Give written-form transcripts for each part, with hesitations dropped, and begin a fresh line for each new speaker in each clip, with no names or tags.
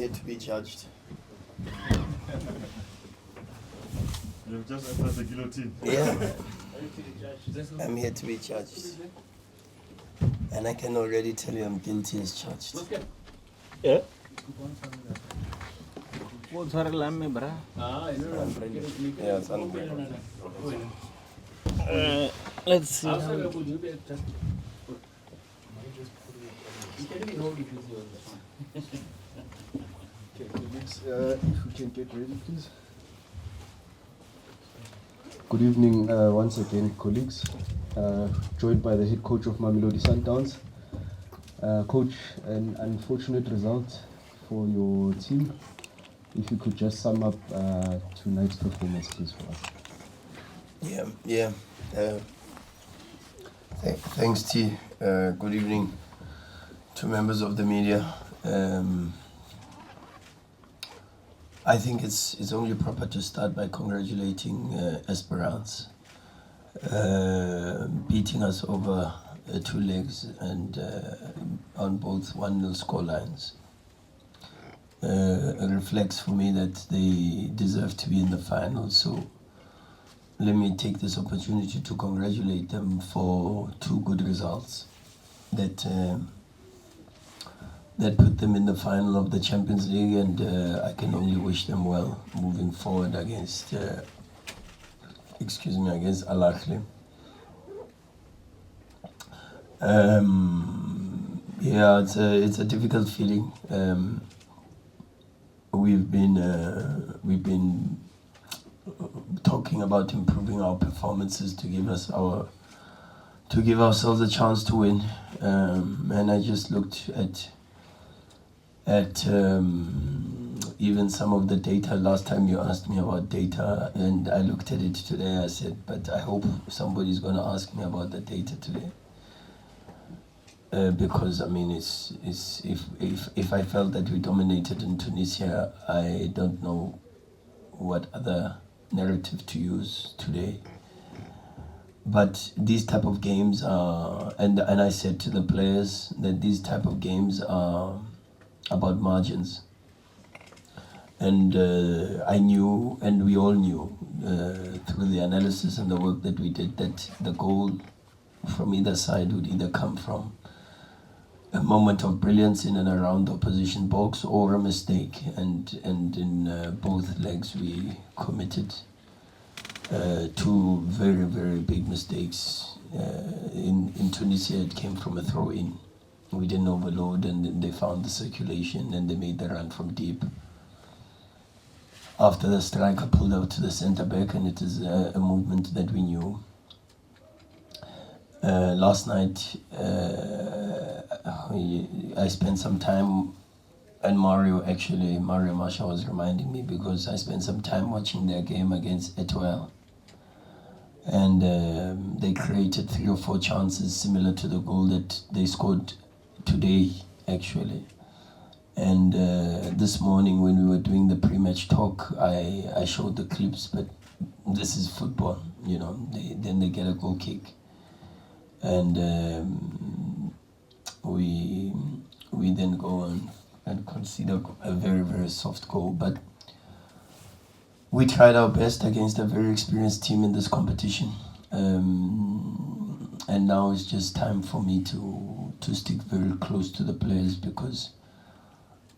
here to be judged.
You've just entered the guillotine.
Yeah. I'm here to be judged. And I can already tell you I'm guilty as charged.
Yeah?
Yeah, it's unbelievable.
Let's see.
If we can get ready, please. Good evening once again, colleagues. Joined by the head coach of Mamelodi Sundowns. Coach, an unfortunate result for your team. If you could just sum up tonight's performance, please, for us.
Yeah. Thanks, T. Good evening to members of the media. I think it's only proper to start by congratulating Esperance, beating us over 2 legs and on both 1-0 score lines. It reflects for me that they deserve to be in the final. So let me take this opportunity to congratulate them for 2 good results that put them in the final of the Champions League, and I can only wish them well moving forward against Al Ahly. It's a difficult feeling. We've been talking about improving our performances to give ourselves a chance to win. And I just looked at even some of the data. Last time you asked me about data, and I looked at it today. I said, but I hope somebody's going to ask me about the data today. Because I mean, it's if I felt that we dominated in Tunisia, I don't know what other narrative to use today. But these type of games are, and I said to the players that these type of games are about margins. And I knew, and we all knew through the analysis and the work that we did, that the goal from either side would either come from a moment of brilliance in and around the opposition box or a mistake. And in both legs we committed 2 very, very big mistakes. In Tunisia it came from a throw-in. We didn't overload, and then they found the circulation and they made the run from deep. After the striker pulled out to the centre back, and it is a movement that we knew. Last night I spent some time, and Mario Masha was reminding me, because I spent some time watching their game against Etoile. And they created 3 or 4 chances similar to the goal that they scored today, actually. And this morning when we were doing the pre-match talk, I showed the clips, but this is football, you know. Then they get a goal kick, and we then go on and consider a very, very soft goal. But we tried our best against a very experienced team in this competition. And now it's just time for me to stick very close to the players, because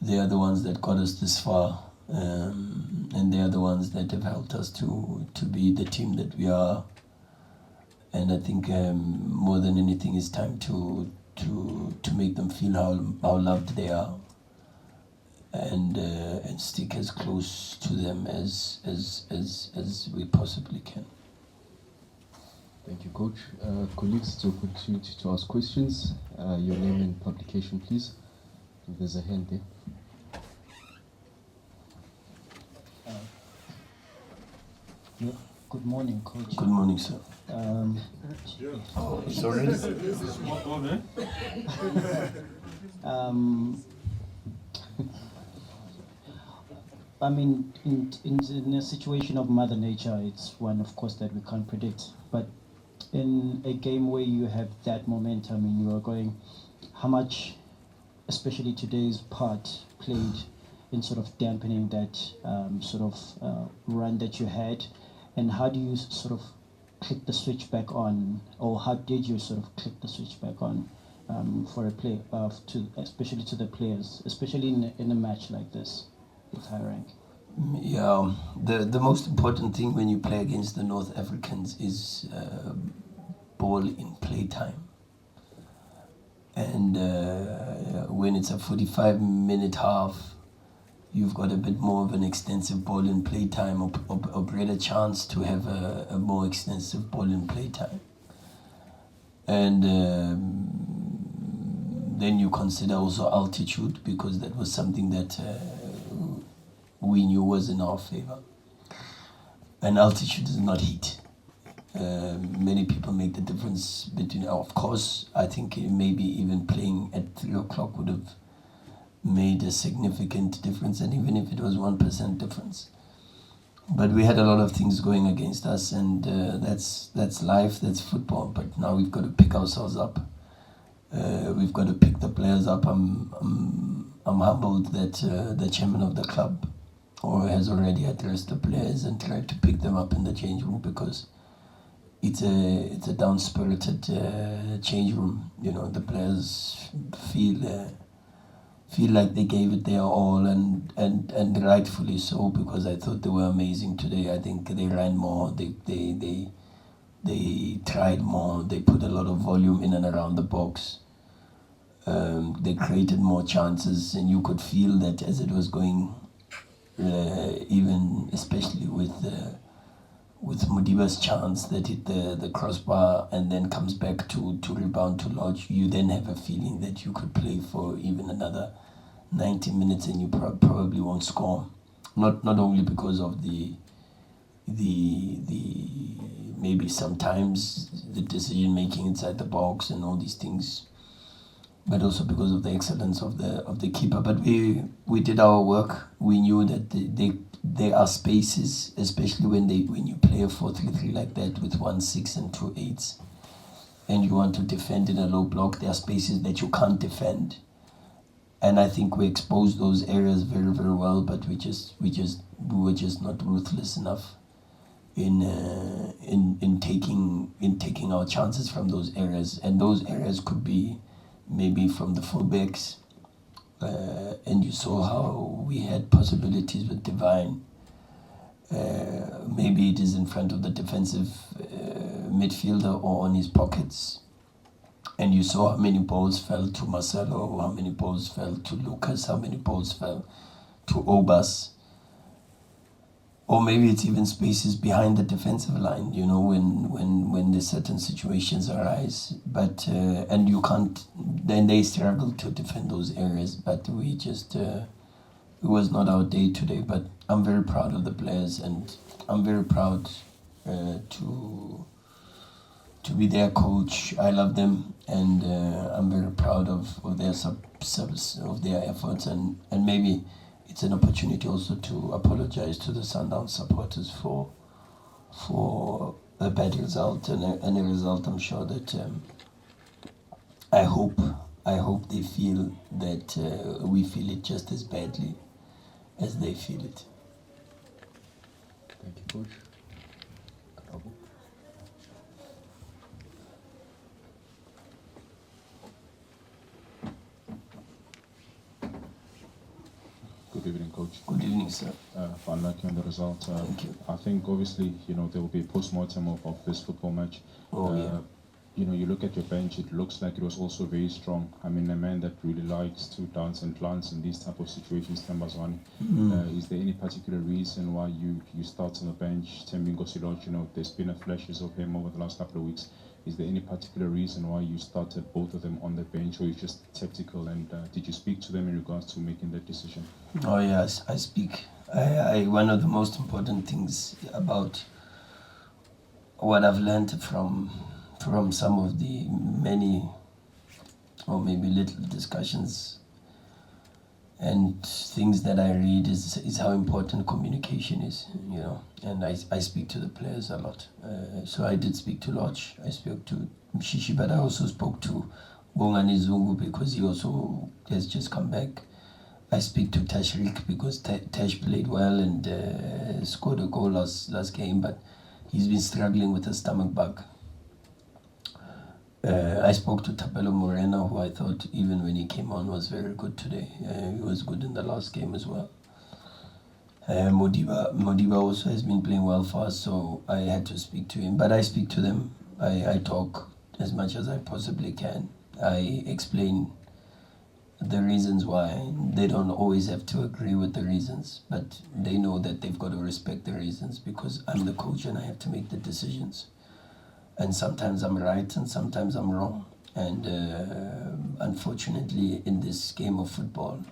they are the ones that got us this far, and they are the ones that have helped us to be the team that we are. And I think more than anything, it's time to make them feel how loved they are, and stick as close to them as we possibly can.
Thank you, Coach. Colleagues, it's an opportunity to ask questions. Your name and publication, please. There's a hand there.
Good morning, Coach.
Good morning, sir.
Oh,
sorry.
I mean, in a situation of Mother Nature, it's one, of course, that we can't predict. But in a game where you have that momentum and you are going, how much, especially today's part, played in sort of dampening that run that you had, and how do you sort of click the switch back on, or how did you sort of click the switch back on for a play especially to the players, especially in a match like this with high rank?
Yeah, the most important thing when you play against the North Africans is ball in playtime. And when it's a 45-minute half, you've got a bit more of an extensive ball in playtime, or greater chance to have a more extensive ball in playtime. And then you consider also altitude, because that was something that we knew was in our favor. And altitude is not heat. Many people make the difference between, of course, I think maybe even playing at 3 o'clock would have made a significant difference, and even if it was 1% difference. But we had a lot of things going against us, and that's life, that's football. But now we've got to pick ourselves up. We've got to pick the players up. I'm humbled that the chairman of the club has already addressed the players and tried to pick them up in the change room, because it's a down-spirited change room. You know, the players feel like they gave it their all, and rightfully so, because I thought they were amazing today. I think they ran more, they tried more, they put a lot of volume in and around the box. They created more chances, and you could feel that as it was going, even especially with Mudiba's chance that hit the crossbar and then comes back to rebound to Lodge, you then have a feeling that you could play for even another 90 minutes and you probably won't score. Not only because of the maybe sometimes the decision making inside the box and all these things, but also because of the excellence of the keeper. But we did our work. We knew that there are spaces, especially when you play a 4-3-3 like that with 1 6 and 2 8s, and you want to defend in a low block. There are spaces that you can't defend, and I think we exposed those areas very, very well. But we were just not ruthless enough in taking our chances from those areas, and those areas could be maybe from the fullbacks, and you saw how we had possibilities with Divine. Maybe it is in front of the defensive midfielder or on his pockets, and you saw how many balls fell to Marcelo, how many balls fell to Lucas, how many balls fell to Obas. Or maybe it's even spaces behind the defensive line, you know, when the certain situations arise. But and you can't, then they struggle to defend those areas. But we just, it was not our day today. But I'm very proud of the players, and I'm very proud to be their coach. I love them, and I'm very proud of their service, of their efforts, and maybe it's an opportunity also to apologize to the Sundowns supporters for a bad result, and a result I'm sure that I hope they feel that we feel it just as badly as they feel it.
Thank you, Coach. Abu. Good evening, Coach.
Good evening, sir.
Unlucky on the result.
Thank you.
I think obviously, there will be a post-mortem of this football match.
Yeah.
You look at your bench, it looks like it was also very strong. I mean, a man that really likes to dance and glance in these type of situations, Tambazwani. Is there any particular reason why you start on the bench, Tembingo Siloj? There's been a flashes of him over the last couple of weeks. Is there any particular reason why you started both of them on the bench, or you just tactical? And did you speak to them in regards to making that decision?
Oh yes, I speak. One of the most important things about what I've learned from some of the many or maybe little discussions and things that I read is how important communication is, and I speak to the players a lot. So I did speak to Lodge, I spoke to Mshishi, but I also spoke to Bongani Zungu because he also has just come back. I speak to Tashrik because Tash played well and scored a goal last game, but he's been struggling with a stomach bug. I spoke to Tapelo Moreno, who I thought even when he came on was very good today. He was good in the last game as well. Modiba also has been playing well for us, so I had to speak to him. But I speak to them. I talk as much as I possibly can. I explain the reasons why. They don't always have to agree with the reasons, but they know that they've got to respect the reasons because I'm the coach and I have to make the decisions. And sometimes I'm right and sometimes I'm wrong. And unfortunately, in this game of football,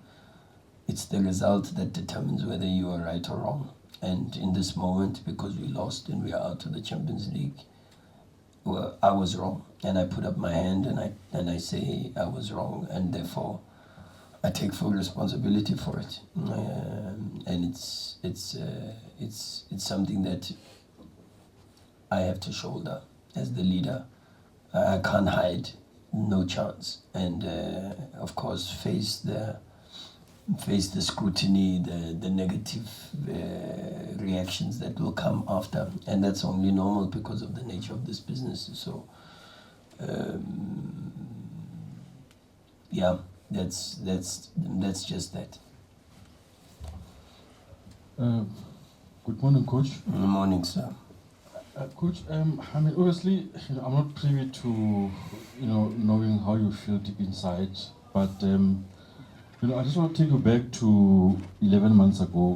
it's the result that determines whether you are right or wrong. And in this moment, because we lost and we are out of the Champions League, well, I was wrong. And I put up my hand and I say I was wrong, and therefore I take full responsibility for it. And it's something that I have to shoulder as the leader. I can't hide, no chance. And of course, face the scrutiny, the negative reactions that will come after, and that's only normal because of the nature of this business. So, yeah, that's just that.
Good morning, Coach.
Good morning, sir.
Coach, I mean, obviously, I'm not privy to, knowing how you feel deep inside, but I just want to take you back to 11 months ago.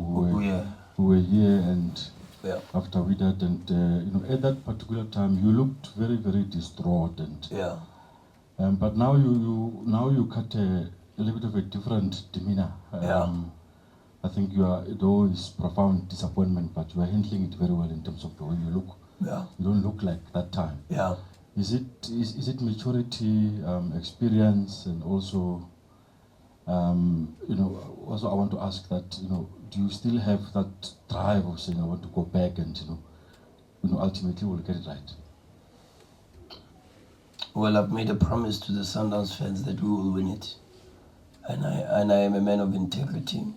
We were here, and after we did, and at that particular time, you looked very, very distraught, and but now you cut a little bit of a different demeanor. I think though it's profound disappointment, but you are handling it very well in terms of the way you look. You don't look like that time. Is it maturity, experience, and also, also I want to ask that, do you still have that drive of saying I want to go back and, ultimately we'll get it right?
Well, I've made a promise to the Sundowns fans that we will win it, and I am a man of integrity.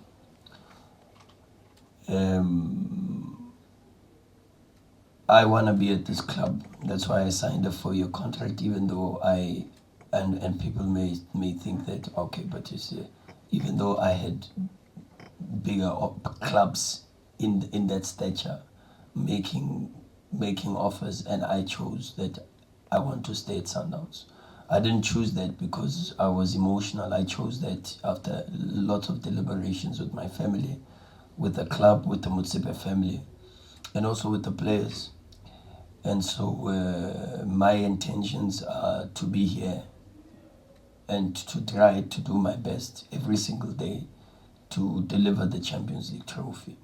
I want to be at this club. That's why I signed a 4-year contract, even though and people may think that, okay, but you see, even though I had bigger clubs in that stature making offers, and I chose that I want to stay at Sundowns. I didn't choose that because I was emotional. I chose that after lots of deliberations with my family, with the club, with the Motsepe family, and also with the players. And so my intentions are to be here and to try to do my best every single day to deliver the Champions League trophy.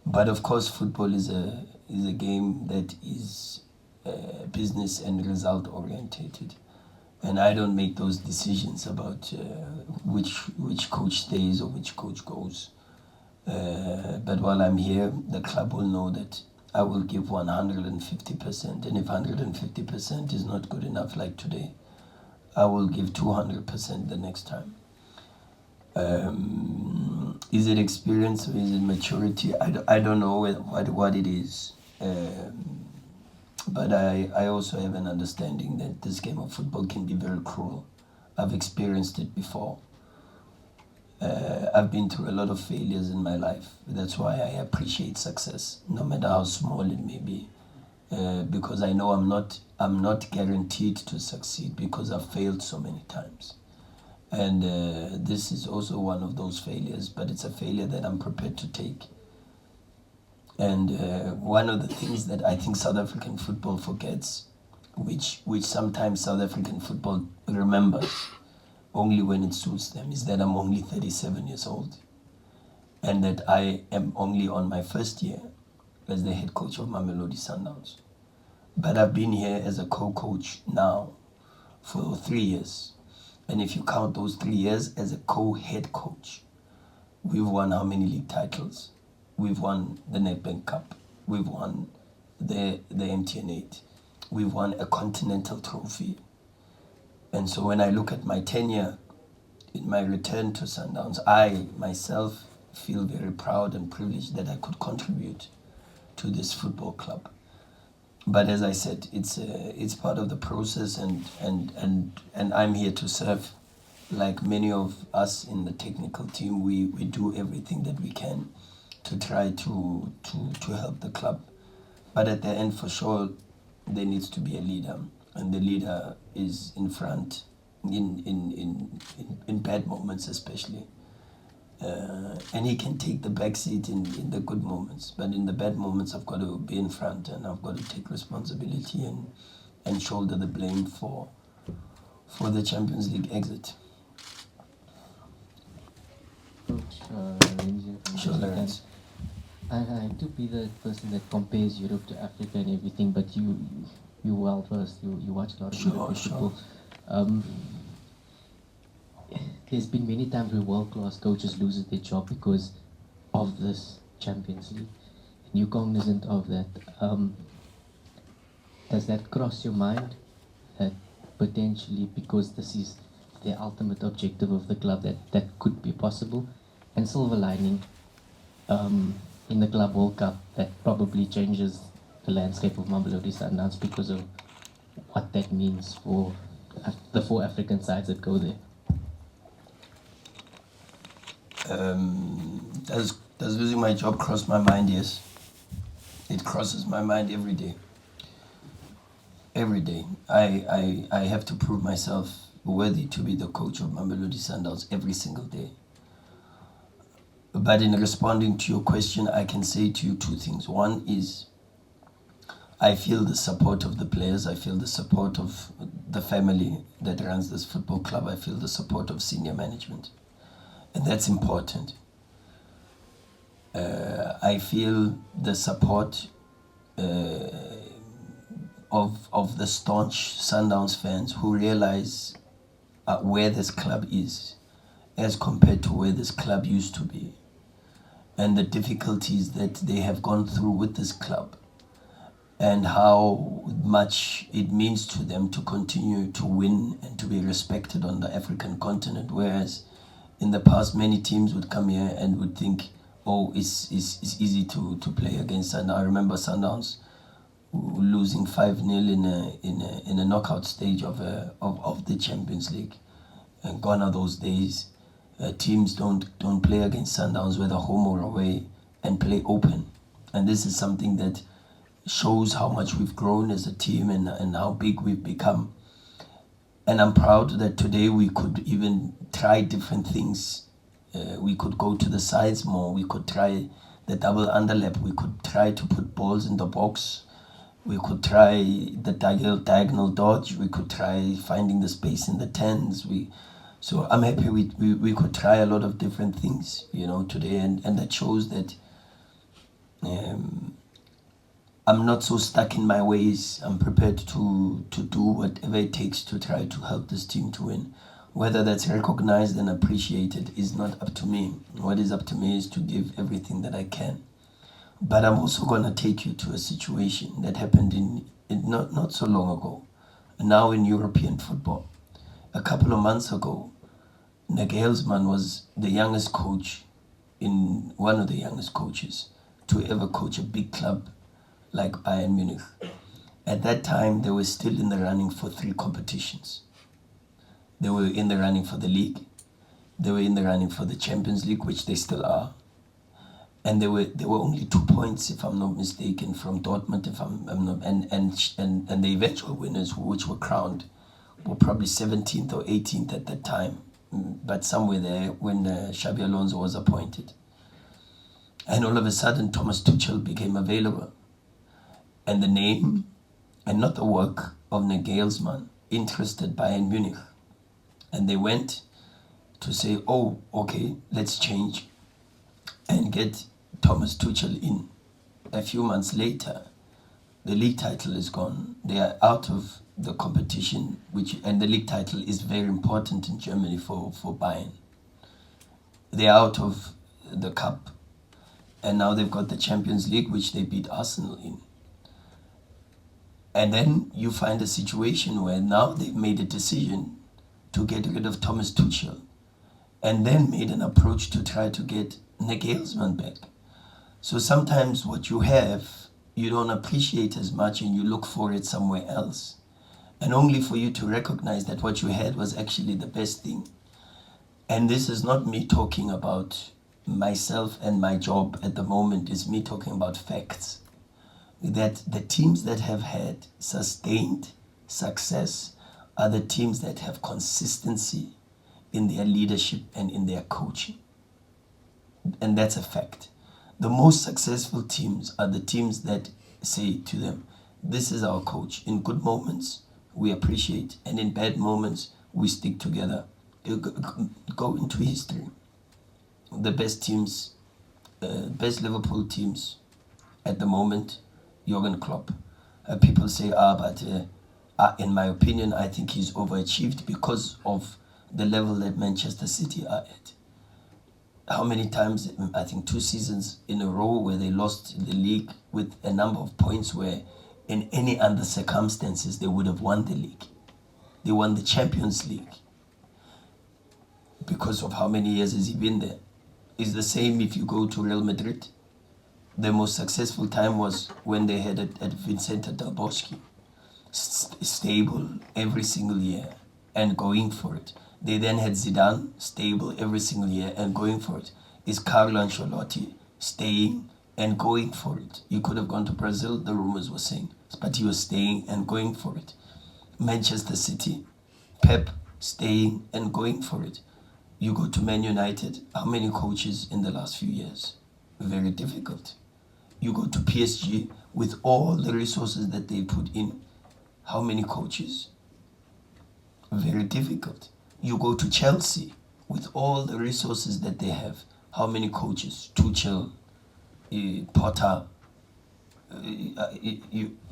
But of course, football is a game that is business and result orientated, and I don't make those decisions about which coach stays or which coach goes. But while I'm here, the club will know that I will give 150%, and if 150% is not good enough like today, I will give 200% the next time. Is it experience or is it maturity? I don't know what it is. But I also have an understanding that this game of football can be very cruel. I've experienced it before. I've been through a lot of failures in my life. That's why I appreciate success, no matter how small it may be, because I know I'm not guaranteed to succeed because I've failed so many times. And this is also one of those failures, but it's a failure that I'm prepared to take. And one of the things that I think South African football forgets, which sometimes South African football remembers only when it suits them, is that I'm only 37 years old and that I am only on my first year as the head coach of Mamelodi Sundowns. But I've been here as a co-coach now for 3 years. And if you count those 3 years as a co-head coach, we've won how many league titles? We've won the Nedbank Cup. We've won the MTN 8. We've won a Continental trophy. And so when I look at my tenure in my return to Sundowns, I myself feel very proud and privileged that I could contribute to this football club. But as I said, it's part of the process, and I'm here to serve. Like many of us in the technical team, we do everything that we can to try to help the club. But at the end, for sure, there needs to be a leader, and the leader is in front in bad moments especially. And he can take the back seat in the good moments, but in the bad moments I've got to be in front, and I've got to take responsibility and shoulder the blame for the Champions League exit.
Coach, Lindsay from
Sure,
Africa.
Lawrence.
I hate to be the person that compares Europe to Africa and everything, but you well versed. You watch a lot of European football. There's been many times where world-class coaches lose their job because of this Champions League. And you're cognizant of that. Does that cross your mind that potentially, because this is the ultimate objective of the club, that could be possible? And silver lining, in the Club World Cup, that probably changes the landscape of Mamelodi Sundowns because of what that means for the 4 African sides that go there.
Does losing my job cross my mind? Yes. It crosses my mind every day. Every day. I have to prove myself worthy to be the coach of Mamelodi Sundowns every single day. But in responding to your question, I can say to you 2 things. One is, I feel the support of the players. I feel the support of the family that runs this football club. I feel the support of senior management. And that's important. I feel the support of the staunch Sundowns fans who realize where this club is as compared to where this club used to be, and the difficulties that they have gone through with this club, and how much it means to them to continue to win and to be respected on the African continent, whereas in the past many teams would come here and would think, oh, it's easy to play against Sundowns. I remember Sundowns losing 5-0 in a knockout stage of the Champions League. And gone are those days. Teams don't play against Sundowns, whether home or away, and play open. And this is something that shows how much we've grown as a team and how big we've become. And I'm proud that today we could even try different things. We could go to the sides more. We could try the double underlap. We could try to put balls in the box. We could try the diagonal dodge. We could try finding the space in the 10s. So I'm happy we could try a lot of different things, today. And that shows that I'm not so stuck in my ways. I'm prepared to do whatever it takes to try to help this team to win. Whether that's recognized and appreciated is not up to me. What is up to me is to give everything that I can. But I'm also going to take you to a situation that happened in not so long ago, now in European football. A couple of months ago, Nagelsmann was the youngest coach, one of the youngest coaches to ever coach a big club like Bayern Munich. At that time, they were still in the running for 3 competitions. They were in the running for the league. They were in the running for the Champions League, which they still are. And they were only 2 points, if I'm not mistaken, from Dortmund, if I'm not, and the eventual winners, which were crowned, were probably 17th or 18th at that time, but somewhere there when Xabi Alonso was appointed. And all of a sudden, Thomas Tuchel became available. And the name, and not the work, of Nagelsmann interested Bayern Munich. And they went to say, oh, okay, let's change and get Thomas Tuchel in. A few months later, the league title is gone. They are out of the competition, and the league title is very important in Germany for Bayern. They are out of the cup, and now they've got the Champions League, which they beat Arsenal in. And then you find a situation where now they've made a decision to get rid of Thomas Tuchel. and then made an approach to try to get Nagelsmann back. So sometimes what you have, you don't appreciate as much and you look for it somewhere else. And only for you to recognize that what you had was actually the best thing. And this is not me talking about myself and my job at the moment, it's me talking about facts. That the teams that have had sustained success are the teams that have consistency in their leadership and in their coaching. And that's a fact. The most successful teams are the teams that say to them, this is our coach. In good moments, we appreciate, and in bad moments, we stick together. You go into history. The best teams, best Liverpool teams at the moment, Jurgen Klopp. People say, but in my opinion, I think he's overachieved because of the level that Manchester City are at. How many times, I think 2 seasons in a row where they lost the league with a number of points where in any other circumstances they would have won the league. They won the Champions League. Because of how many years has he been there? It's the same if you go to Real Madrid. The most successful time was when they had it at Vincent Del Bosque. Stable every single year and going for it. They then had Zidane, stable every single year and going for it. Is Carlo Ancelotti staying and going for it? You could have gone to Brazil, the rumors were saying, but he was staying and going for it. Manchester City, Pep staying and going for it. You go to Man United, how many coaches in the last few years? Very difficult. You go to PSG with all the resources that they put in, how many coaches? Very difficult. You go to Chelsea with all the resources that they have, how many coaches? Tuchel, Potter.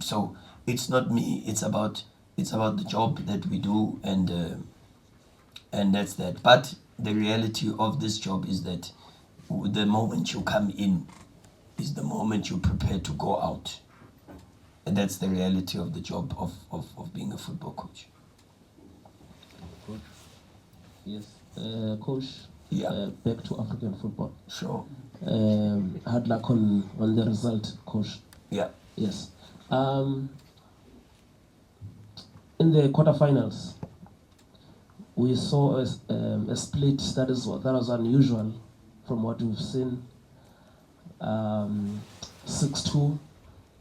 So it's not me. It's about the job that we do, and that's that. But the reality of this job is that the moment you come in is the moment you prepare to go out. And that's the reality of the job of being a football coach.
Yes, coach.
Yeah.
Back to African football.
Sure.
Hard luck on the result, coach.
Yeah.
Yes. In the quarterfinals, we saw a split that was unusual from what we've seen. 6-2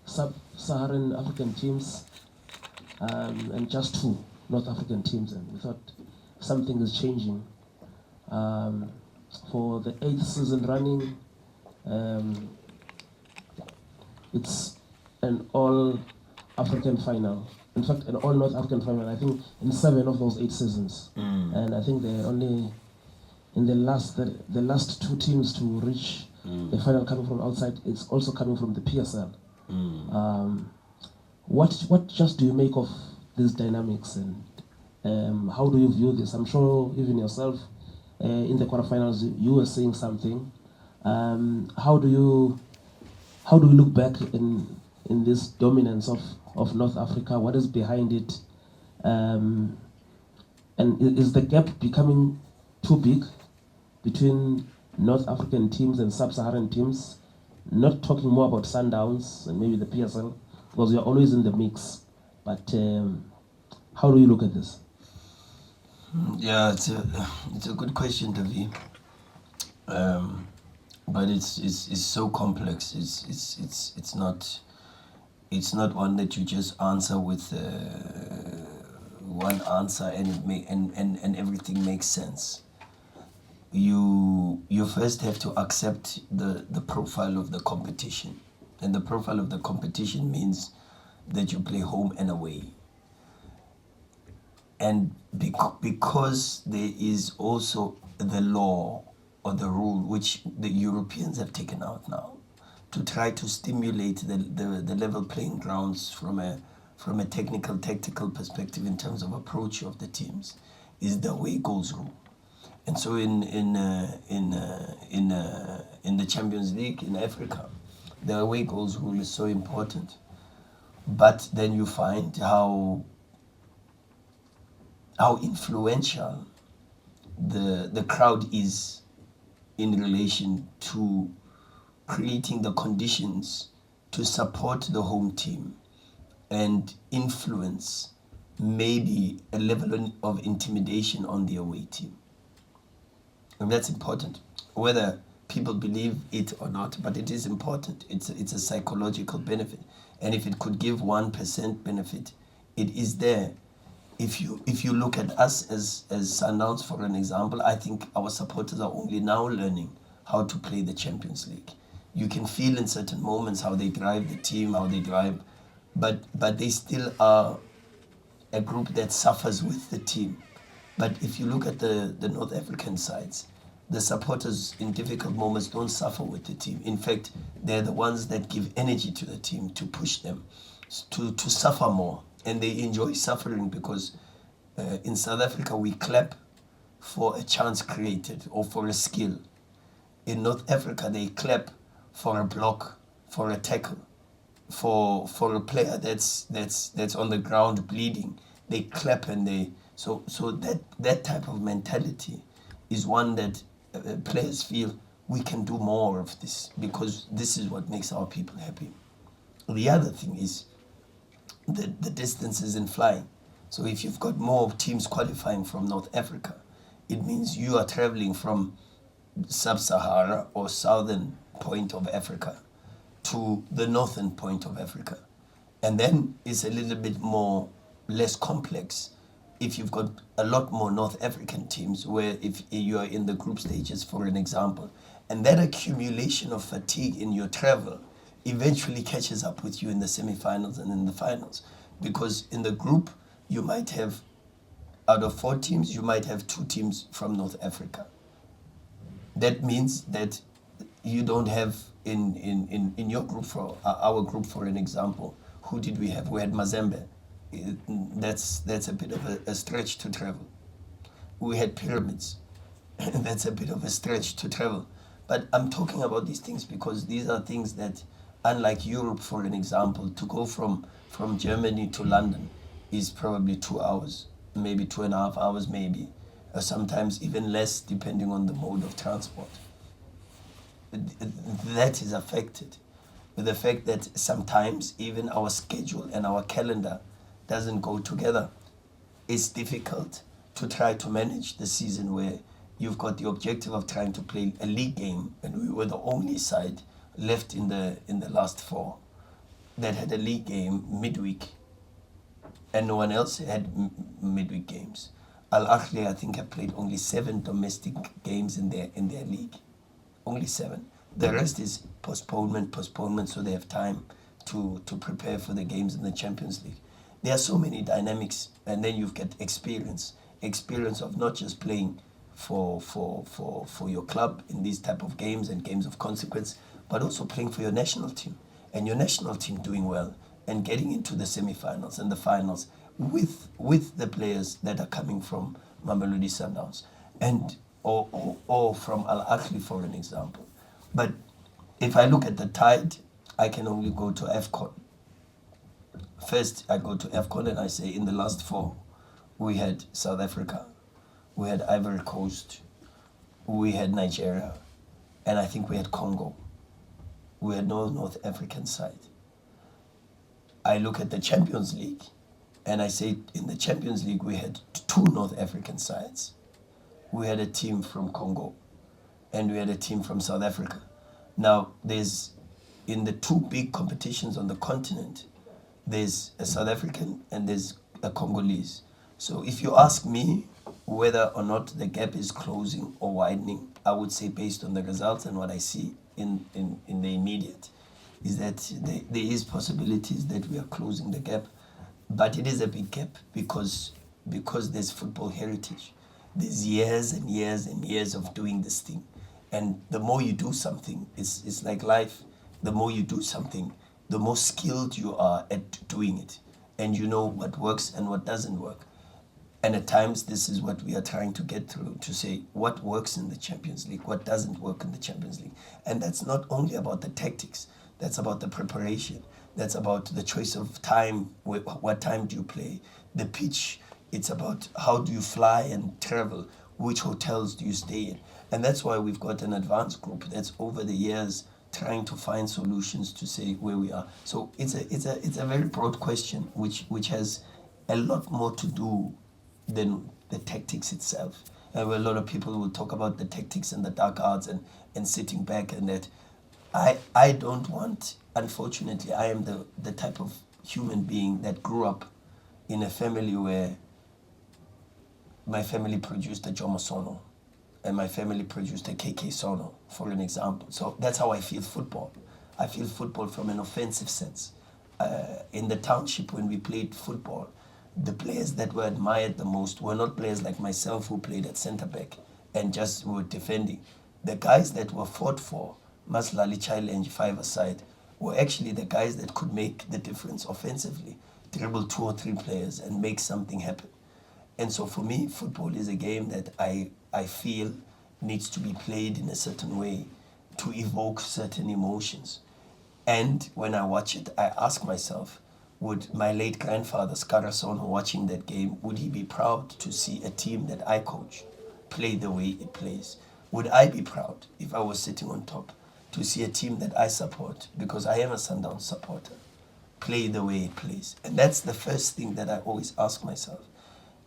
sub-Saharan African teams and just 2 North African teams, and we thought something is changing. For the 8th season running, it's an all-African final. In fact, an all-North African final, I think, in 7 of those 8 seasons. And I think they're only in the last 2 teams to reach the final coming from outside. It's also coming from the PSL. What just do you make of these dynamics, and how do you view this? I'm sure even yourself in the quarterfinals you were saying something. How do you look back in this dominance of North Africa? What is behind it? And is the gap becoming too big between North African teams and Sub-Saharan teams? Not talking more about Sundowns and maybe the PSL, because you're always in the mix. But how do you look at this?
Yeah, it's a good question, Davi. But it's so complex. It's not one that you just answer with one answer and everything makes sense. You first have to accept the profile of the competition, and the profile of the competition means that you play home and away. And because there is also the law or the rule which the Europeans have taken out now to try to stimulate the level playing grounds from a technical, tactical perspective in terms of approach of the teams, is the away goals rule. And so in the Champions League in Africa, the away goals rule is so important. But then you find how influential the crowd is in relation to creating the conditions to support the home team and influence maybe a level of intimidation on the away team. And that's important, whether people believe it or not, but it is important. It's a psychological benefit. And if it could give 1% benefit, it is there. If you look at us as Sundowns, for an example, I think our supporters are only now learning how to play the Champions League. You can feel in certain moments how they drive the team, how they drive, but they still are a group that suffers with the team. But if you look at the North African sides, the supporters in difficult moments don't suffer with the team. In fact, they're the ones that give energy to the team to push them to suffer more. And they enjoy suffering because in South Africa, we clap for a chance created or for a skill. In North Africa, they clap for a block, for a tackle, for a player that's on the ground bleeding. They clap and they so that type of mentality is one that players feel we can do more of this because this is what makes our people happy. The other thing is the distances in flying. So if you've got more teams qualifying from North Africa, it means you are traveling from sub-Sahara or southern point of Africa to the northern point of Africa. And then it's a little bit less complex if you've got a lot more North African teams where if you are in the group stages, for an example, and that accumulation of fatigue in your travel eventually catches up with you in the semi-finals and in the finals. Because in the group, you might have, out of 4 teams, you might have 2 teams from North Africa. That means that you don't have in your group, for our group, for an example, who did we have? We had Mazembe. That's a bit of a stretch to travel. We had Pyramids. That's a bit of a stretch to travel. But I'm talking about these things because these are things that, unlike Europe, for an example, to go from Germany to London is probably 2 hours, maybe 2.5 hours, maybe, or sometimes even less, depending on the mode of transport. That is affected with the fact that sometimes even our schedule and our calendar doesn't go together. It's difficult to try to manage the season where you've got the objective of trying to play a league game, and we were the only side left in the last 4 that had a league game midweek, and no one else had midweek games. Al Ahly, I think, have played only 7 domestic games in their league. Only 7. The rest is postponement, so they have time to prepare for the games in the Champions League. There are so many dynamics, and then you've got experience of not just playing for your club in these type of games and games of consequence, but also playing for your national team, and your national team doing well and getting into the semi-finals and the finals with the players that are coming from Mamelodi Sundowns and or from Al Ahly, for an example. But if I look at the tide, I can only go to AFCON. First, I go to AFCON and I say in the last 4, we had South Africa, we had Ivory Coast, we had Nigeria, and I think we had Congo. We had no North African side. I look at the Champions League and I say in the Champions League we had 2 North African sides. We had a team from Congo and we had a team from South Africa. Now, there's, in the 2 big competitions on the continent, there's a South African and there's a Congolese. So if you ask me whether or not the gap is closing or widening, I would say based on the results and what I see in the immediate, is that there is possibilities that we are closing the gap, but it is a big gap because there's football heritage. There's years and years and years of doing this thing. And the more you do something, it's like life. The more you do something, the more skilled you are at doing it. And you know what works and what doesn't work. And at times, this is what we are trying to get through, to say what works in the Champions League, what doesn't work in the Champions League. And that's not only about the tactics, that's about the preparation, that's about the choice of time, what time do you play, the pitch, it's about how do you fly and travel, which hotels do you stay in? And that's why we've got an advanced group that's over the years trying to find solutions to say where we are. So it's a very broad question, which has a lot more to do than the tactics itself. Where a lot of people will talk about the tactics and the dark arts and sitting back and that. I don't want, unfortunately, I am the type of human being that grew up in a family where my family produced a Jomo Sono and my family produced a KK Sono, for an example. So that's how I feel football. I feel football from an offensive sense. In the township, when we played football, the players that were admired the most were not players like myself who played at centre back and just were defending. The guys that were fought for Maslali challenge 5-a-side were actually the guys that could make the difference offensively, dribble 2 or 3 players and make something happen. And so for me, football is a game that I feel needs to be played in a certain way to evoke certain emotions. And when I watch it, I ask myself, would my late grandfather, Skarasono, watching that game, would he be proud to see a team that I coach play the way it plays? Would I be proud if I was sitting on top to see a team that I support, because I am a Sundowns supporter, play the way it plays? And that's the first thing that I always ask myself.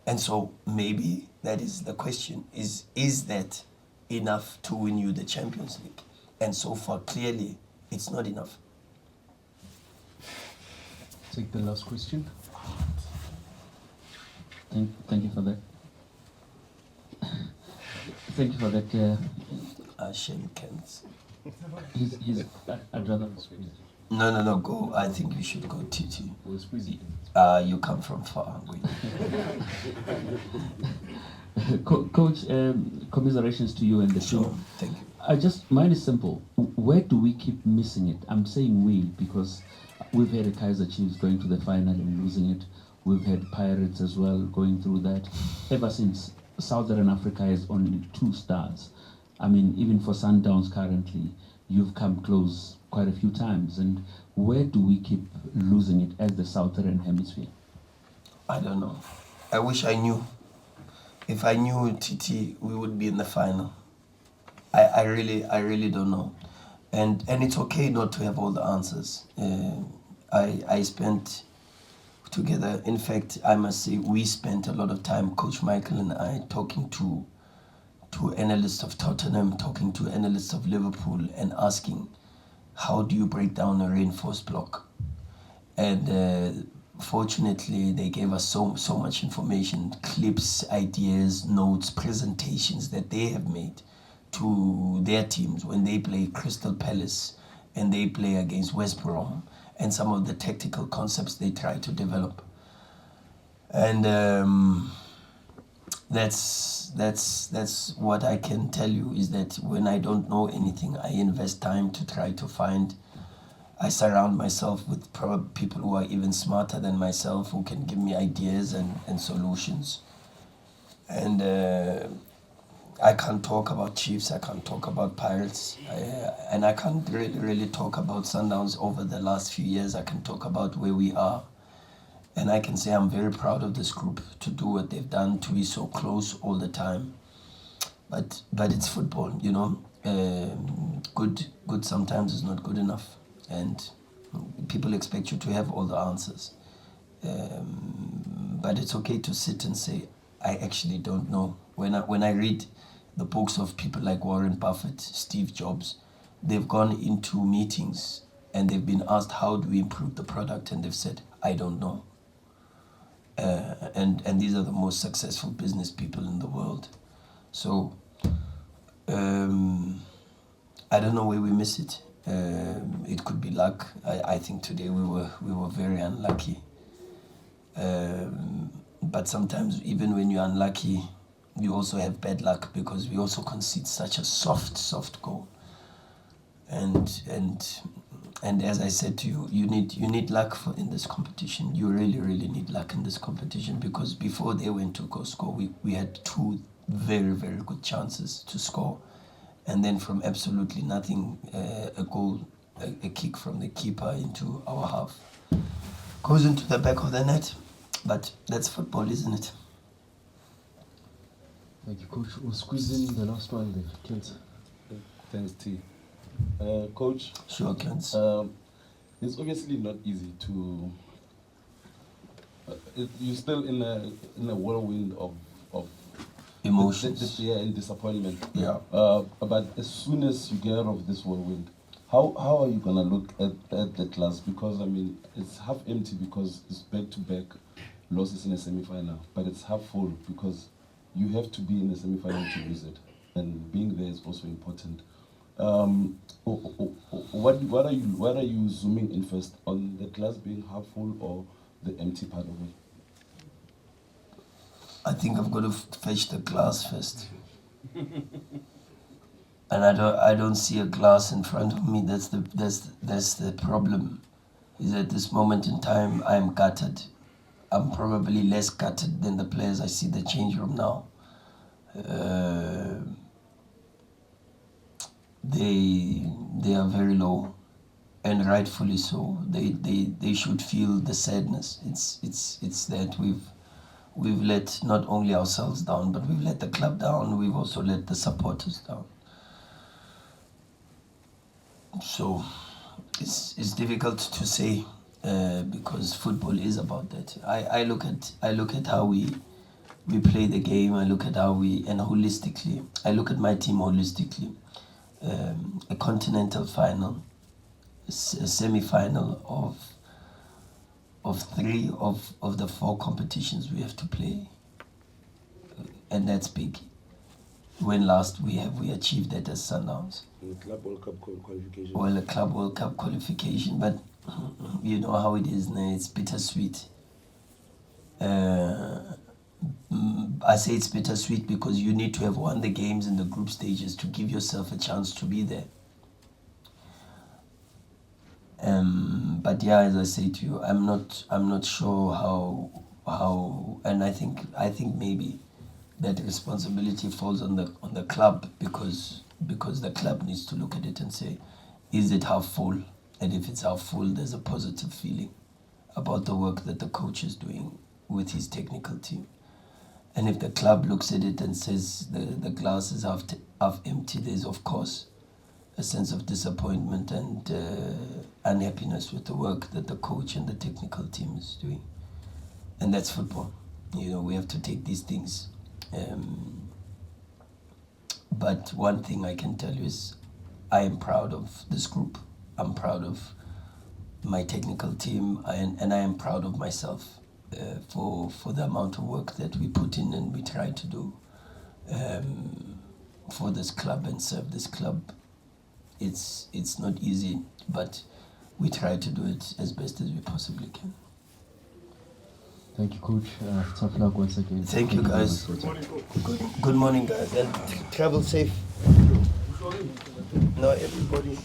And so maybe that is the question, is that enough to win you the Champions League? And so far, clearly, it's not enough.
Take the last question.
Thank you for that. Thank you for that.
Shame cans.
I'd rather.
No, go. I think you should go, Titi. You come from far.
Coach, commiserations to you and the
Sure,
team.
thank you.
Mine is simple. Where do we keep missing it? I'm saying we because we've had a Kaiser Chiefs going to the final and losing it. We've had Pirates as well going through that. Ever since Southern Africa has only 2 stars. I mean, even for Sundowns currently, you've come close quite a few times. And where do we keep losing it as the Southern Hemisphere?
I don't know. I wish I knew. If I knew, Titi, we would be in the final. I really don't know. And it's okay not to have all the answers. I spent together, in fact, I must say, we spent a lot of time, Coach Michael and I, talking to analysts of Tottenham, talking to analysts of Liverpool and asking, how do you break down a reinforced block? And fortunately, they gave us so much information, clips, ideas, notes, presentations that they have made to their teams when they play Crystal Palace and they play against West Brom, and some of the tactical concepts they try to develop. And that's what I can tell you, is that when I don't know anything, I invest time to try to find. I surround myself with people who are even smarter than myself, who can give me ideas and solutions. And I can't talk about Chiefs, I can't talk about Pirates, and I can't really talk about Sundowns over the last few years. I can talk about where we are. And I can say I'm very proud of this group to do what they've done, to be so close all the time. But it's football, you know. Good sometimes is not good enough. And people expect you to have all the answers. But it's okay to sit and say, I actually don't know. When I read the books of people like Warren Buffett, Steve Jobs, they've gone into meetings and they've been asked, how do we improve the product? And they've said, I don't know. And these are the most successful business people in the world. So I don't know where we miss it. It could be luck. I think today we were very unlucky. But sometimes even when you're unlucky, you also have bad luck, because we also concede such a soft goal. And as I said to you, you need luck in this competition. You really need luck in this competition, because before they went to go score, we had 2 very good chances to score, and then from absolutely nothing, a goal, a kick from the keeper into our half, goes into the back of the net. But that's football, isn't it?
Thank you, Coach. We'll squeeze in the last one there. Kent.
Thanks, T. Coach,
Sure, Kent.
it's obviously not easy to. You're still in a whirlwind of
Emotions.
yeah, and disappointment.
Yeah.
But as soon as you get out of this whirlwind, how are you gonna look at the class? Because I mean, it's half empty because it's back-to-back losses in a semi-final, but it's half full because you have to be in the semi-final to lose it, and being there is also important. What are you zooming in first, on the glass being half full or the empty part of it?
I think I've got to fetch the glass first. And I don't see a glass in front of me. That's the problem. Is at this moment in time I'm gutted. I'm probably less gutted than the players I see the change room now. They are very low, and rightfully so. They should feel the sadness. It's that we've let not only ourselves down, but we've let the club down. We've also let the supporters down. So it's difficult to say because football is about that. I look at how we play the game. I look at how and holistically. I look at my team holistically. A continental final, a semi-final of three of the 4 competitions we have to play, and that's big. When last we achieved that as Sundowns?
The Club World Cup qualification.
Well, a Club World Cup qualification, but you know how it is now, it's bittersweet. I say it's bittersweet because you need to have won the games in the group stages to give yourself a chance to be there. But yeah, as I say to you, I'm not sure how, and I think maybe that responsibility falls on the club because the club needs to look at it and say, is it half full? And if it's half full, there's a positive feeling about the work that the coach is doing with his technical team. And if the club looks at it and says the glass is half empty, there's of course a sense of disappointment and unhappiness with the work that the coach and the technical team is doing. And that's football. You know, we have to take these things. But one thing I can tell you is I am proud of this group. I'm proud of my technical team, and I am proud of myself for the amount of work that we put in and we try to do for this club and serve this club. It's not easy, but we try to do it as best as we possibly can.
Thank you, Coach. Tough luck once again.
Thank you, guys. Good morning, guys, and travel safe. No, everybody.